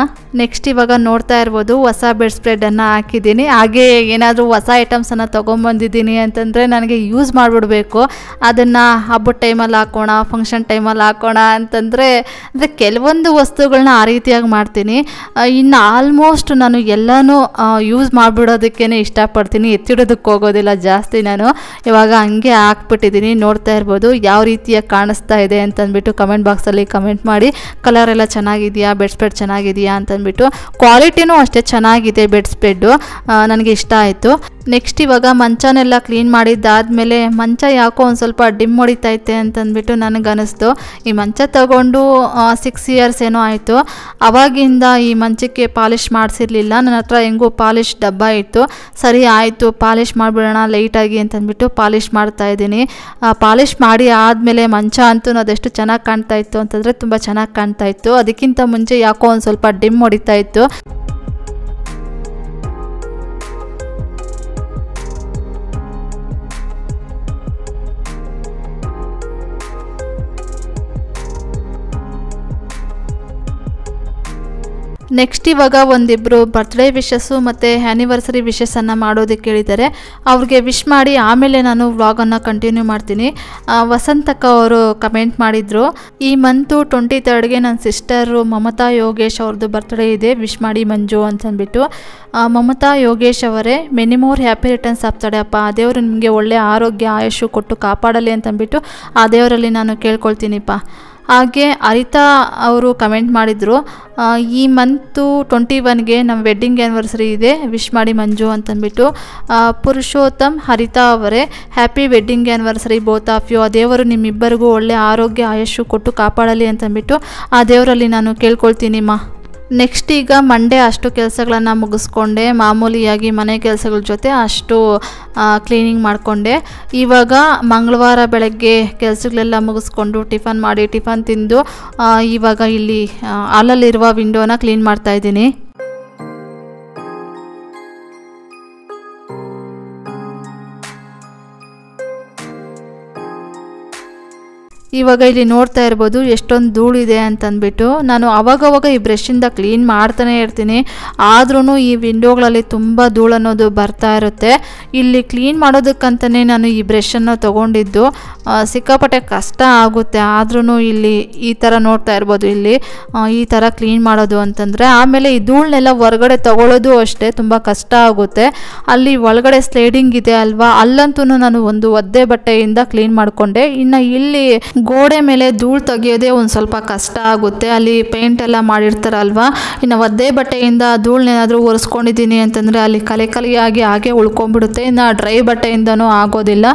ನೆಕ್ಸ್ಟ್ ಇವಾಗ ನೋಡ್ತಾ ಇರ್ಬೋದು ಹೊಸ ಬೆಡ್ ಸ್ಪ್ರೆಡನ್ನು ಹಾಕಿದ್ದೀನಿ. ಹಾಗೆ ಏನಾದರೂ ಹೊಸ ಐಟಮ್ಸನ್ನು ತೊಗೊಂಬಂದಿದ್ದೀನಿ ಅಂತಂದರೆ ನನಗೆ ಯೂಸ್ ಮಾಡಿಬಿಡ್ಬೇಕು. ಅದನ್ನು ಹಬ್ಬದ ಟೈಮಲ್ಲಿ ಹಾಕೋಣ, ಫಂಕ್ಷನ್ ಟೈಮಲ್ಲಿ ಹಾಕೋಣ ಅಂತಂದರೆ ಕೆಲವೊಂದು ವಸ್ತುಗಳನ್ನ ಆ ರೀತಿಯಾಗಿ ಮಾಡ್ತೀನಿ. ಇನ್ನು ಆಲ್ಮೋಸ್ಟ್ ನಾನು ಎಲ್ಲನೂ ಯೂಸ್ ಮಾಡಿಬಿಡೋದಕ್ಕೇ ಇಷ್ಟಪಡ್ತೀನಿ, ಎತ್ತಿಡೋದಕ್ಕೆ ಹೋಗೋದಿಲ್ಲ ಜಾಸ್ತಿ. ನಾನು ಇವಾಗ ಹಂಗೆ ಹಾಕ್ಬಿಟ್ಟಿದ್ದೀನಿ. ನೋಡ್ತಾ ಇರ್ಬೋದು ಯಾವ ರೀತಿಯಾಗಿ ಕಾಣಿಸ್ತಾ ಇದೆ ಅಂತಂದ್ಬಿಟ್ಟು ಕಮೆಂಟ್ ಬಾಕ್ಸಲ್ಲಿ ಕಮೆಂಟ್ ಮಾಡಿ. ಕಲರ್ ಎಲ್ಲ ಚೆನ್ನಾಗಿದೆಯಾ, ಬೆಡ್ ಸ್ಪ್ರೆಡ್ ಚೆನ್ನಾಗಿದೆಯಾ ಅಂತಂದ್ಬಿಟ್ಟು. ಕ್ವಾಲಿಟಿನೂ ಅಷ್ಟೇ ಚೆನ್ನಾಗಿದೆ ಬೆಡ್ ಸ್ಪ್ರೆಡ್ಡು, ನನಗೆ ಇಷ್ಟ ಆಯಿತು. ನೆಕ್ಸ್ಟ್ ಇವಾಗ ಮಂಚನೆಲ್ಲ ಕ್ಲೀನ್ ಮಾಡಿದ್ದಾದಮೇಲೆ ಮಂಚ ಯಾಕೋ ಒಂದು ಸ್ವಲ್ಪ ಡಿಮ್ ಹೊಡಿತೈತೆ ಅಂತಂದ್ಬಿಟ್ಟು ನನಗನ್ನಿಸ್ತು. ಈ ಮಂಚ ತಗೊಂಡು 6 ಇಯರ್ಸ್ ಏನೋ ಆಯಿತು. ಆವಾಗಿಂದ ಈ ಮಂಚಕ್ಕೆ ಪಾಲಿಷ್ ಮಾಡಿಸಿರಲಿಲ್ಲ. ನನ್ನ ಹತ್ರ ಹೆಂಗೂ ಪಾಲಿಷ್ ಡಬ್ಬ ಇತ್ತು. ಸರಿ ಆಯಿತು ಪಾಲಿಷ್ ಮಾಡಿಬಿಡೋಣ ಲೈಟಾಗಿ ಅಂತಂದ್ಬಿಟ್ಟು ಪಾಲಿಷ್ ಮಾಡ್ತಾಯಿದ್ದೀನಿ. ಪಾಲಿಷ್ ಮಾಡಿ ಆದಮೇಲೆ ಮಂಚ ಅಂತೂ ಅದೆಷ್ಟು ಚೆನ್ನಾಗಿ ಕಾಣ್ತಾಯಿತ್ತು ಅಂತಂದರೆ ತುಂಬ ಚೆನ್ನಾಗಿ ಕಾಣ್ತಾಯಿತ್ತು. ಅದಕ್ಕಿಂತ ಮುಂಚೆ ಯಾಕೋ ಒಂದು ಸ್ವಲ್ಪ ಡಿಮ್ ಹೊಡಿತಾಯಿತ್ತು. ನೆಕ್ಸ್ಟ್ ಇವಾಗ ಒಂದಿಬ್ಬರು ಬರ್ತ್ಡೇ ವಿಶಸ್ಸು ಮತ್ತು ಆ್ಯನಿವರ್ಸರಿ ವಿಶಸ್ಸನ್ನು ಮಾಡೋದಕ್ಕೆ ಹೇಳಿದ್ದಾರೆ. ಅವ್ರಿಗೆ ವಿಶ್ ಮಾಡಿ ಆಮೇಲೆ ನಾನು ವ್ಲಾಗನ್ನು ಕಂಟಿನ್ಯೂ ಮಾಡ್ತೀನಿ. ವಸಂತಕ್ಕ ಅವರು ಕಮೆಂಟ್ ಮಾಡಿದರು, ಈ ಮಂತು 23ಗೆ ನನ್ನ ಸಿಸ್ಟರು ಮಮತಾ ಯೋಗೇಶ್ ಅವ್ರದ್ದು ಬರ್ತ್ಡೇ ಇದೆ, ವಿಶ್ ಮಾಡಿ ಮಂಜು ಅಂತಂದ್ಬಿಟ್ಟು. ಮಮತಾ ಯೋಗೇಶ್ ಅವರೇ many more happy returns of the day ಅಪ್ಪ. ಆ ದೇವರು ನಿಮಗೆ ಒಳ್ಳೆಯ ಆರೋಗ್ಯ ಆಯುಷು ಕೊಟ್ಟು ಕಾಪಾಡಲಿ ಅಂತಂದ್ಬಿಟ್ಟು ಆ ದೇವರಲ್ಲಿ ನಾನು ಕೇಳ್ಕೊಳ್ತೀನಿಪ್ಪ. ಹಾಗೆ ಅರಿತಾ ಅವರು ಕಮೆಂಟ್ ಮಾಡಿದರು, ಈ ಮಂತು 21ಗೆ ನಮ್ಮ ವೆಡ್ಡಿಂಗ್ ಆ್ಯನಿವರ್ಸರಿ ಇದೆ, ವಿಶ್ ಮಾಡಿ ಮಂಜು ಅಂತಂದ್ಬಿಟ್ಟು. ಪುರುಷೋತ್ತಮ್ ಹರಿತಾ ಅವರೇ happy wedding anniversary both of you. ಆ ದೇವರು ನಿಮ್ಮಿಬ್ಬರಿಗೂ ಒಳ್ಳೆಯ ಆರೋಗ್ಯ ಆಯುಷು ಕೊಟ್ಟು ಕಾಪಾಡಲಿ ಅಂತಂದ್ಬಿಟ್ಟು ಆ ದೇವರಲ್ಲಿ ನಾನು ಕೇಳ್ಕೊಳ್ತೀನಿಮ್ಮ. ನೆಕ್ಸ್ಟ್ ಈಗ ಮಂಡೇ ಅಷ್ಟು ಕೆಲಸಗಳನ್ನು ಮುಗಿಸ್ಕೊಂಡೆ, ಮಾಮೂಲಿಯಾಗಿ ಮನೆ ಕೆಲಸಗಳ ಜೊತೆ ಅಷ್ಟು ಕ್ಲೀನಿಂಗ್ ಮಾಡಿಕೊಂಡೆ. ಇವಾಗ ಮಂಗಳವಾರ ಬೆಳಗ್ಗೆ ಕೆಲಸಗಳೆಲ್ಲ ಮುಗಿಸ್ಕೊಂಡು ಟಿಫನ್ ಮಾಡಿ ಟಿಫನ್ ತಿಂದು ಇವಾಗ ಇಲ್ಲಿ ಹಾಲಲ್ಲಿರುವ ವಿಂಡೋನ ಕ್ಲೀನ್ ಮಾಡ್ತಾಯಿದ್ದೀನಿ. ಇವಾಗ ಇಲ್ಲಿ ನೋಡ್ತಾ ಇರ್ಬೋದು ಎಷ್ಟೊಂದು ಧೂಳಿದೆ ಅಂತಂದ್ಬಿಟ್ಟು ನಾನು ಅವಾಗವಾಗ ಈ ಬ್ರಷಿಂದ ಕ್ಲೀನ್ ಮಾಡ್ತಾನೆ ಇರ್ತೀನಿ, ಆದ್ರೂ ಈ ವಿಂಡೋಗಳಲ್ಲಿ ತುಂಬ ಧೂಳು ಅನ್ನೋದು ಬರ್ತಾ ಇರುತ್ತೆ. ಇಲ್ಲಿ ಕ್ಲೀನ್ ಮಾಡೋದಕ್ಕಂತಲೇ ನಾನು ಈ ಬ್ರಷನ್ನು ತೊಗೊಂಡಿದ್ದು. ಸಿಕ್ಕಾಪಟ್ಟೆ ಕಷ್ಟ ಆಗುತ್ತೆ, ಆದ್ರೂ ಇಲ್ಲಿ ಈ ಥರ ನೋಡ್ತಾ ಇರ್ಬೋದು, ಇಲ್ಲಿ ಈ ಥರ ಕ್ಲೀನ್ ಮಾಡೋದು ಅಂತಂದರೆ. ಆಮೇಲೆ ಈ ಧೂಳನ್ನೆಲ್ಲ ಹೊರಗಡೆ ತಗೊಳ್ಳೋದು ಅಷ್ಟೇ ತುಂಬ ಕಷ್ಟ ಆಗುತ್ತೆ. ಅಲ್ಲಿ ಒಳಗಡೆ ಸ್ಲೈಡಿಂಗ್ ಇದೆ ಅಲ್ವಾ, ಅಲ್ಲಂತೂ ನಾನು ಒಂದು ಒದ್ದೆ ಬಟ್ಟೆಯಿಂದ ಕ್ಲೀನ್ ಮಾಡಿಕೊಂಡೆ. ಇನ್ನು ಇಲ್ಲಿ ಗೋಡೆ ಮೇಲೆ ಧೂಳು ತೆಗಿಯೋದೇ ಒಂದು ಸ್ವಲ್ಪ ಕಷ್ಟ ಆಗುತ್ತೆ, ಅಲ್ಲಿ ಪೇಂಟ್ ಎಲ್ಲ ಮಾಡಿರ್ತಾರಲ್ವ. ಇನ್ನು ಒದ್ದೆ ಬಟ್ಟೆಯಿಂದ ಧೂಳನ್ನೇನಾದರೂ ಒರೆಸ್ಕೊಂಡಿದ್ದೀನಿ ಅಂತಂದರೆ ಅಲ್ಲಿ ಕಲೆಯಾಗಿ ಹಾಗೆ ಉಳ್ಕೊಂಡ್ಬಿಡುತ್ತೆ. ಇನ್ನು ಡ್ರೈ ಬಟ್ಟೆಯಿಂದನೂ ಆಗೋದಿಲ್ಲ,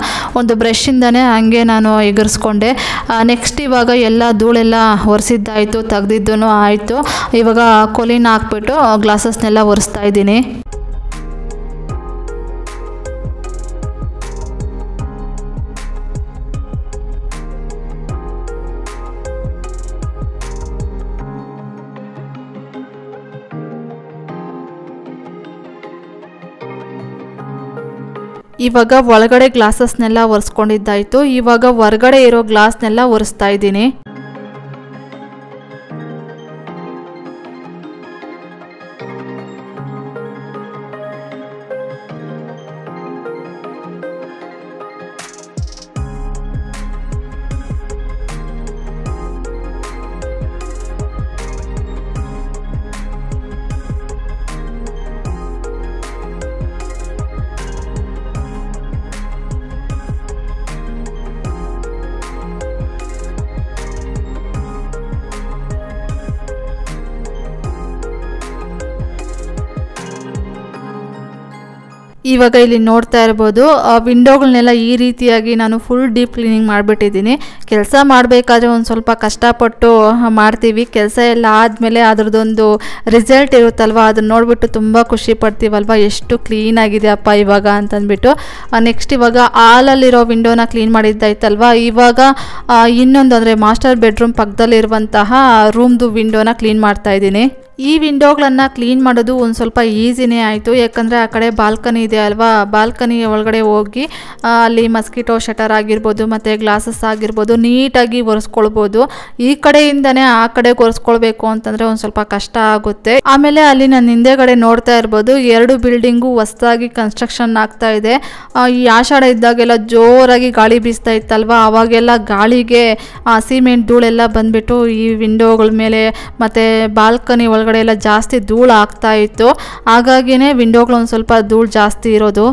ಒಂದು ಬ್ರಷಿಂದನೇ ಹಾಗೆ ನಾನು ಎಗರಿಸ್ಕೊಂಡೆ. ನೆಕ್ಸ್ಟ್ ಇವಾಗ ಎಲ್ಲ ಧೂಳೆಲ್ಲ ಒರೆಸಿದ್ದಾಯಿತು, ತೆಗ್ದಿದ್ದೂ ಆಯಿತು. ಇವಾಗ ಕೊಲಿನ ಹಾಕ್ಬಿಟ್ಟು ಗ್ಲಾಸಸ್ನೆಲ್ಲ ಒರೆಸ್ತಾ ಇದ್ದೀನಿ. ಇವಾಗ ಒಳಗಡೆ ಗ್ಲಾಸಸ್ನೆಲ್ಲ ಒರೆಸ್ಕೊಂಡಿದ್ದಾಯಿತು. ಇವಾಗ ಹೊರಗಡೆ ಇರೋ ಗ್ಲಾಸ್ನೆಲ್ಲ ಒರೆಸ್ತಾ ಇದ್ದೀನಿ. ಇವಾಗ ಇಲ್ಲಿ ನೋಡ್ತಾ ಇರ್ಬೋದು ವಿಂಡೋಗಳನ್ನೆಲ್ಲ ಈ ರೀತಿಯಾಗಿ ನಾನು ಫುಲ್ ಡೀಪ್ ಕ್ಲೀನಿಂಗ್ ಮಾಡಿಬಿಟ್ಟಿದ್ದೀನಿ. ಕೆಲಸ ಮಾಡಬೇಕಾದ್ರೆ ಒಂದು ಸ್ವಲ್ಪ ಕಷ್ಟಪಟ್ಟು ಮಾಡ್ತೀವಿ, ಕೆಲಸ ಎಲ್ಲ ಆದಮೇಲೆ ಅದರದ್ದೊಂದು ರಿಸಲ್ಟ್ ಇರುತ್ತಲ್ವ, ಅದನ್ನ ನೋಡಿಬಿಟ್ಟು ತುಂಬ ಖುಷಿ ಪಡ್ತೀವಲ್ವ, ಎಷ್ಟು ಕ್ಲೀನಾಗಿದೆ ಅಪ್ಪ ಇವಾಗ ಅಂತಂದ್ಬಿಟ್ಟು. ನೆಕ್ಸ್ಟ್ ಇವಾಗ ಹಾಲಲ್ಲಿರೋ ವಿಂಡೋನ ಕ್ಲೀನ್ ಮಾಡಿದ್ದಾಯ್ತಲ್ವ, ಇವಾಗ ಇನ್ನೊಂದು ಅಂದರೆ ಮಾಸ್ಟರ್ ಬೆಡ್ರೂಮ್ ಪಕ್ಕದಲ್ಲಿರುವಂತಹ ರೂಮ್ದು ವಿಂಡೋನ ಕ್ಲೀನ್ ಮಾಡ್ತಾ ಇದ್ದೀನಿ. ಈ ವಿಂಡೋಗಳನ್ನು ಕ್ಲೀನ್ ಮಾಡೋದು ಒಂದು ಸ್ವಲ್ಪ ಈಸಿನೇ ಆಯಿತು, ಯಾಕಂದರೆ ಆ ಕಡೆ ಬಾಲ್ಕನಿ ಇದೆ ಅಲ್ವಾ, ಬಾಲ್ಕನಿ ಒಳಗಡೆ ಹೋಗಿ ಅಲ್ಲಿ ಮಸ್ಕಿಟೋ ಶಟರ್ ಆಗಿರ್ಬೋದು ಮತ್ತು ಗ್ಲಾಸಸ್ ಆಗಿರ್ಬೋದು ನೀಟಾಗಿ ಒರೆಸ್ಕೊಳ್ಬೋದು. ಈ ಕಡೆಯಿಂದನೇ ಆ ಕಡೆಗೆ ಒರೆಸ್ಕೊಳ್ಬೇಕು ಅಂತಂದರೆ ಒಂದು ಸ್ವಲ್ಪ ಕಷ್ಟ ಆಗುತ್ತೆ. ಆಮೇಲೆ ಅಲ್ಲಿ ನಾನು ಹಿಂದೆಗಡೆ ನೋಡ್ತಾ ಇರ್ಬೋದು 2 ಬಿಲ್ಡಿಂಗು ಹೊಸದಾಗಿ ಕನ್ಸ್ಟ್ರಕ್ಷನ್ ಆಗ್ತಾ ಇದೆ. ಈ ಆಷಾಢ ಇದ್ದಾಗೆಲ್ಲ ಜೋರಾಗಿ ಗಾಳಿ ಬೀಸ್ತಾ ಇತ್ತಲ್ವ, ಅವಾಗೆಲ್ಲ ಗಾಳಿಗೆ ಸಿಮೆಂಟ್ ಧೂಳೆಲ್ಲ ಬಂದುಬಿಟ್ಟು ಈ ವಿಂಡೋಗಳ ಮೇಲೆ ಮತ್ತು ಬಾಲ್ಕನಿ ಒಳಗಡೆ ಎಲ್ಲ ಜಾಸ್ತಿ ಧೂಳು ಆಗ್ತಾ ಇತ್ತು. ಹಾಗಾಗಿನೇ ವಿಂಡೋಗಳು ಒಂದು ಸ್ವಲ್ಪ ಧೂಳು ಜಾಸ್ತಿ ಇರೋದು.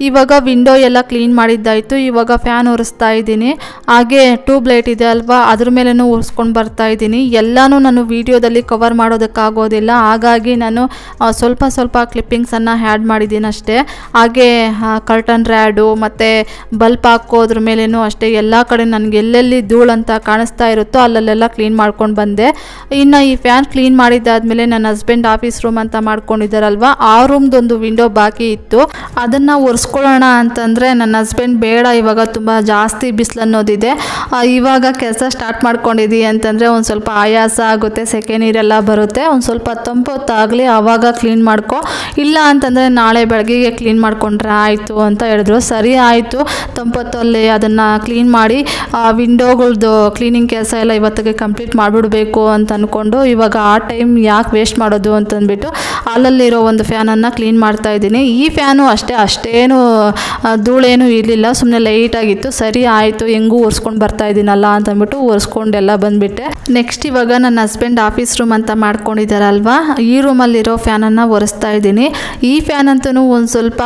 ಇವಾಗ ವಿಂಡೋ ಎಲ್ಲ ಕ್ಲೀನ್ ಮಾಡಿದ್ದಾಯಿತು. ಇವಾಗ ಫ್ಯಾನ್ ಒರೆಸ್ತಾ ಇದ್ದೀನಿ. ಹಾಗೆ ಟ್ಯೂಬ್ ಲೈಟ್ ಇದೆ ಅಲ್ವಾ, ಅದ್ರ ಮೇಲೂ ಒರೆಸ್ಕೊಂಡು ಬರ್ತಾ ಇದ್ದೀನಿ. ಎಲ್ಲನೂ ನಾನು ವಿಡಿಯೋದಲ್ಲಿ ಕವರ್ ಮಾಡೋದಕ್ಕಾಗೋದಿಲ್ಲ, ಹಾಗಾಗಿ ನಾನು ಸ್ವಲ್ಪ ಕ್ಲಿಪ್ಪಿಂಗ್ಸನ್ನು ಆ್ಯಡ್ ಮಾಡಿದ್ದೀನಿ ಅಷ್ಟೇ. ಹಾಗೆ ಕರ್ಟನ್ ರ್ಯಾಡು ಮತ್ತು ಬಲ್ಪ್ ಹಾಕೋದ್ರ ಮೇಲೇನೂ ಅಷ್ಟೇ ಎಲ್ಲ ಕಡೆ ನನಗೆ ಎಲ್ಲೆಲ್ಲಿ ಧೂಳಂತ ಕಾಣಿಸ್ತಾ ಇರುತ್ತೋ ಅಲ್ಲೆಲ್ಲ ಕ್ಲೀನ್ ಮಾಡ್ಕೊಂಡು ಬಂದೆ. ಇನ್ನು ಈ ಫ್ಯಾನ್ ಕ್ಲೀನ್ ಮಾಡಿದ್ದಾದಮೇಲೆ ನನ್ನ ಹಸ್ಬೆಂಡ್ ಆಫೀಸ್ ರೂಮ್ ಅಂತ ಮಾಡ್ಕೊಂಡಿದ್ದಾರಲ್ವ, ಆ ರೂಮ್ದೊಂದು ವಿಂಡೋ ಬಾಕಿ ಇತ್ತು, ಅದನ್ನು ಒರೆಸ್ಕೊಳ್ಳೋಣ ಅಂತಂದರೆ ನನ್ನ ಹಸ್ಬೆಂಡ್ ಬೇಡ, ಇವಾಗ ತುಂಬ ಜಾಸ್ತಿ ಬಿಸಿಲು ಅನ್ನೋದಿದೆ, ಇವಾಗ ಕೆಲಸ ಸ್ಟಾರ್ಟ್ ಮಾಡ್ಕೊಂಡಿದ್ದೀ ಅಂತಂದರೆ ಒಂದು ಸ್ವಲ್ಪ ಆಯಾಸ ಆಗುತ್ತೆ, ಸೆಕೆ ನೀರೆಲ್ಲ ಬರುತ್ತೆ, ಒಂದು ಸ್ವಲ್ಪ ತಂಪೊತ್ತಾಗಲಿ ಆವಾಗ ಕ್ಲೀನ್ ಮಾಡ್ಕೊ, ಇಲ್ಲ ಅಂತಂದರೆ ನಾಳೆ ಬೆಳಗ್ಗೆಗೆ ಕ್ಲೀನ್ ಮಾಡಿಕೊಂಡ್ರೆ ಆಯಿತು ಅಂತ ಹೇಳಿದ್ರು. ಸರಿ ಆಯಿತು, ತಂಪೊತ್ತಲ್ಲಿ ಅದನ್ನು ಕ್ಲೀನ್ ಮಾಡಿ ವಿಂಡೋಗಳ್ದು ಕ್ಲೀನಿಂಗ್ ಕೆಲಸ ಎಲ್ಲ ಇವತ್ತಿಗೆ ಕಂಪ್ಲೀಟ್ ಮಾಡಿಬಿಡಬೇಕು ಅಂತ ಅಂದ್ಕೊಂಡು ಇವಾಗ ಆ ಟೈಮ್ ಯಾಕೆ ವೇಸ್ಟ್ ಮಾಡೋದು ಅಂತಂದ್ಬಿಟ್ಟು ಹಾಲಲ್ಲಿರೋ ಒಂದು ಫ್ಯಾನನ್ನು ಕ್ಲೀನ್ ಮಾಡ್ತಾಯಿದ್ದೀನಿ. ಈ ಫ್ಯಾನು ಅಷ್ಟೇನು ಧೂಳೇನು ಇರಲಿಲ್ಲ, ಸುಮ್ಮನೆ ಲೈಟಾಗಿತ್ತು. ಸರಿ ಆಯಿತು, ಹೆಂಗೂ ಒರೆಸ್ಕೊಂಡು ಬರ್ತಾ ಇದ್ದೀನಲ್ಲ ಅಂತಂದ್ಬಿಟ್ಟು ಒರೆಸ್ಕೊಂಡೆಲ್ಲ ಬಂದುಬಿಟ್ಟೆ. ನೆಕ್ಸ್ಟ್ ಇವಾಗ ನನ್ನ ಹಸ್ಬೆಂಡ್ ಆಫೀಸ್ ರೂಮ್ ಅಂತ ಮಾಡ್ಕೊಂಡಿದ್ದಾರಲ್ವ, ಈ ರೂಮಲ್ಲಿರೋ ಫ್ಯಾನನ್ನು ಒರೆಸ್ತಾ ಇದ್ದೀನಿ. ಈ ಫ್ಯಾನ್ ಅಂತೂ ಒಂದು ಸ್ವಲ್ಪ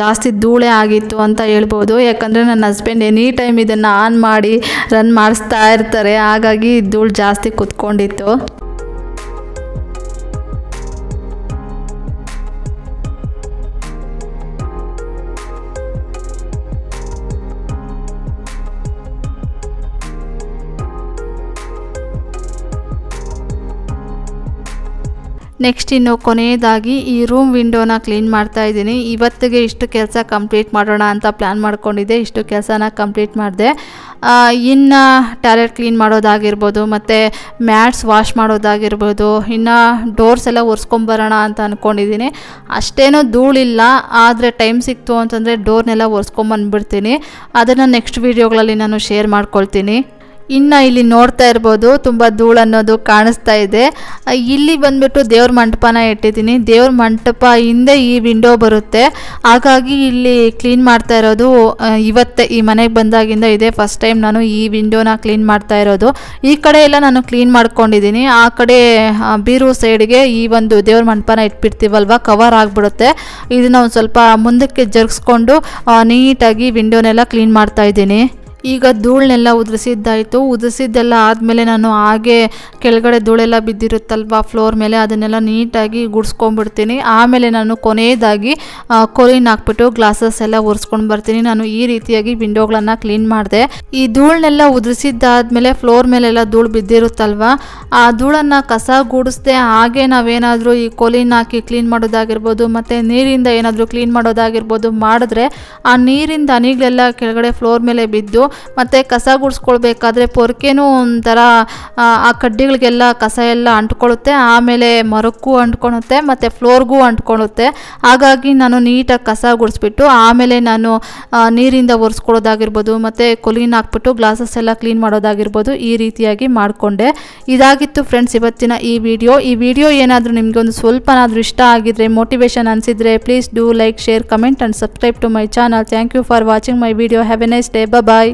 ಜಾಸ್ತಿ ಧೂಳೇ ಆಗಿತ್ತು ಅಂತ ಹೇಳ್ಬೋದು, ಯಾಕಂದರೆ ನನ್ನ ಹಸ್ಬೆಂಡ್ ಎನಿ ಟೈಮ್ ಇದನ್ನು ಆನ್ ಮಾಡಿ ರನ್ ಮಾಡಿಸ್ತಾ ಇರ್ತಾರೆ, ಹಾಗಾಗಿ ಧೂಳು ಜಾಸ್ತಿ ಕುತ್ಕೊಂಡಿತ್ತು. ನೆಕ್ಸ್ಟ್ ಇನ್ನು ಕೊನೆಯದಾಗಿ ಈ ರೂಮ್ ವಿಂಡೋನ ಕ್ಲೀನ್ ಮಾಡ್ತಾ ಇದ್ದೀನಿ. ಇವತ್ತಿಗೆ ಇಷ್ಟು ಕೆಲಸ ಕಂಪ್ಲೀಟ್ ಮಾಡೋಣ ಅಂತ ಪ್ಲ್ಯಾನ್ ಮಾಡ್ಕೊಂಡಿದ್ದೆ. ಇಷ್ಟು ಕೆಲಸನ ಕಂಪ್ಲೀಟ್ ಮಾಡಿದೆ. ಇನ್ನು ಟಾಯ್ಲೆಟ್ ಕ್ಲೀನ್ ಮಾಡೋದಾಗಿರ್ಬೋದು, ಮತ್ತು ಮ್ಯಾಟ್ಸ್ ವಾಶ್ ಮಾಡೋದಾಗಿರ್ಬೋದು, ಇನ್ನು ಡೋರ್ಸ್ ಎಲ್ಲ ಒರೆಸ್ಕೊಂಬರೋಣ ಅಂತ ಅಂದ್ಕೊಂಡಿದ್ದೀನಿ. ಅಷ್ಟೇನೂ ಧೂಳಿಲ್ಲ, ಆದರೆ ಟೈಮ್ ಸಿಕ್ತು ಅಂತಂದರೆ ಡೋರ್ನೆಲ್ಲ ಒರೆಸ್ಕೊಂಬಂದ್ಬಿಡ್ತೀನಿ. ಅದನ್ನು ನೆಕ್ಸ್ಟ್ ವೀಡಿಯೋಗಳಲ್ಲಿ ನಾನು ಶೇರ್ ಮಾಡ್ಕೊಳ್ತೀನಿ. ಇನ್ನು ಇಲ್ಲಿ ನೋಡ್ತಾ ಇರ್ಬೋದು ತುಂಬ ಧೂಳು ಅನ್ನೋದು ಕಾಣಿಸ್ತಾ ಇದೆ. ಇಲ್ಲಿ ಬಂದುಬಿಟ್ಟು ದೇವ್ರ ಮಂಟಪನ ಇಟ್ಟಿದ್ದೀನಿ. ದೇವ್ರ ಮಂಟಪ ಹಿಂದೆ ಈ ವಿಂಡೋ ಬರುತ್ತೆ. ಹಾಗಾಗಿ ಇಲ್ಲಿ ಕ್ಲೀನ್ ಮಾಡ್ತಾ ಇರೋದು ಇವತ್ತೇ, ಈ ಮನೆಗೆ ಬಂದಾಗಿಂದ ಇದೆ ಫಸ್ಟ್ ಟೈಮ್ ನಾನು ಈ ವಿಂಡೋನ ಕ್ಲೀನ್ ಮಾಡ್ತಾ ಇರೋದು. ಈ ಕಡೆ ಎಲ್ಲ ನಾನು ಕ್ಲೀನ್ ಮಾಡ್ಕೊಂಡಿದ್ದೀನಿ. ಆ ಕಡೆ ಬೀರು ಸೈಡ್ಗೆ ಈ ಒಂದು ದೇವ್ರ ಮಂಟಪನ ಇಟ್ಬಿಡ್ತೀವಲ್ವ, ಕವರ್ ಆಗಿಬಿಡುತ್ತೆ. ಇದನ್ನ ಒಂದು ಸ್ವಲ್ಪ ಮುಂದಕ್ಕೆ ಜರುಗಿಸ್ಕೊಂಡು ನೀಟಾಗಿ ವಿಂಡೋನೆಲ್ಲ ಕ್ಲೀನ್ ಮಾಡ್ತಾ ಇದ್ದೀನಿ. ಈಗ ಧೂಳನ್ನೆಲ್ಲ ಉದುರಿಸಿದ್ದಾಯಿತು. ಉದುರಿಸಿದ್ದೆಲ್ಲ ಆದಮೇಲೆ ನಾನು ಹಾಗೆ ಕೆಳಗಡೆ ಧೂಳೆಲ್ಲ ಬಿದ್ದಿರುತ್ತಲ್ವ ಫ್ಲೋರ್ ಮೇಲೆ, ಅದನ್ನೆಲ್ಲ ನೀಟಾಗಿ ಗುಡಿಸ್ಕೊಂಡ್ಬಿಡ್ತೀನಿ. ಆಮೇಲೆ ನಾನು ಕೊನೆಯದಾಗಿ ಕೊಲಿನ್ ಹಾಕ್ಬಿಟ್ಟು ಗ್ಲಾಸಸ್ ಎಲ್ಲ ಒರೆಸ್ಕೊಂಡು ಬರ್ತೀನಿ. ನಾನು ಈ ರೀತಿಯಾಗಿ ವಿಂಡೋಗಳನ್ನು ಕ್ಲೀನ್ ಮಾಡಿದೆ. ಈ ಧೂಳನ್ನೆಲ್ಲ ಉದುರಿಸಿದ್ದಾದಮೇಲೆ ಫ್ಲೋರ್ ಮೇಲೆಲ್ಲ ಧೂಳು ಬಿದ್ದಿರುತ್ತಲ್ವ, ಆ ಧೂಳನ್ನು ಕಸ ಗುಡಿಸ್ದೆ ಹಾಗೆ ನಾವೇನಾದರೂ ಈ ಕೊಲಿನ್ ಹಾಕಿ ಕ್ಲೀನ್ ಮಾಡೋದಾಗಿರ್ಬೋದು, ಮತ್ತು ನೀರಿಂದ ಏನಾದರೂ ಕ್ಲೀನ್ ಮಾಡೋದಾಗಿರ್ಬೋದು ಮಾಡಿದ್ರೆ ಆ ನೀರಿಂದ ಹನಿಗಳೆಲ್ಲ ಕೆಳಗಡೆ ಫ್ಲೋರ್ ಮೇಲೆ ಬಿದ್ದು, ಮತ್ತು ಕಸ ಗುಡಿಸ್ಕೊಳ್ಬೇಕಾದ್ರೆ ಪೊರ್ಕೆನೂ ಒಂಥರ ಆ ಕಡ್ಡಿಗಳಿಗೆಲ್ಲ ಕಸ ಎಲ್ಲ ಅಂಟ್ಕೊಳ್ಳುತ್ತೆ. ಆಮೇಲೆ ಮರಕ್ಕೂ ಅಂಟ್ಕೊಳುತ್ತೆ, ಮತ್ತು ಫ್ಲೋರ್ಗೂ ಅಂಟ್ಕೊಳ್ಳುತ್ತೆ. ಹಾಗಾಗಿ ನಾನು ನೀಟಾಗಿ ಕಸ ಗುಡಿಸ್ಬಿಟ್ಟು ಆಮೇಲೆ ನಾನು ನೀರಿಂದ ಒರೆಸ್ಕೊಳ್ಳೋದಾಗಿರ್ಬೋದು, ಮತ್ತು ಕೊಲಿನ್ ಹಾಕ್ಬಿಟ್ಟು ಗ್ಲಾಸಸ್ ಎಲ್ಲ ಕ್ಲೀನ್ ಮಾಡೋದಾಗಿರ್ಬೋದು, ಈ ರೀತಿಯಾಗಿ ಮಾಡಿಕೊಂಡೆ. ಇದಾಗಿತ್ತು ಫ್ರೆಂಡ್ಸ್ ಇವತ್ತಿನ ಈ ವಿಡಿಯೋ ಏನಾದರೂ ನಿಮಗೆ ಒಂದು ಸ್ವಲ್ಪನಾದರೂ ಇಷ್ಟ ಆಗಿದ್ರೆ, ಮೋಟಿವೇಶನ್ ಅನಿಸಿದರೆ, please do like, share, comment and subscribe to my channel. Thank you for watching my video. Have a nice day. Bye.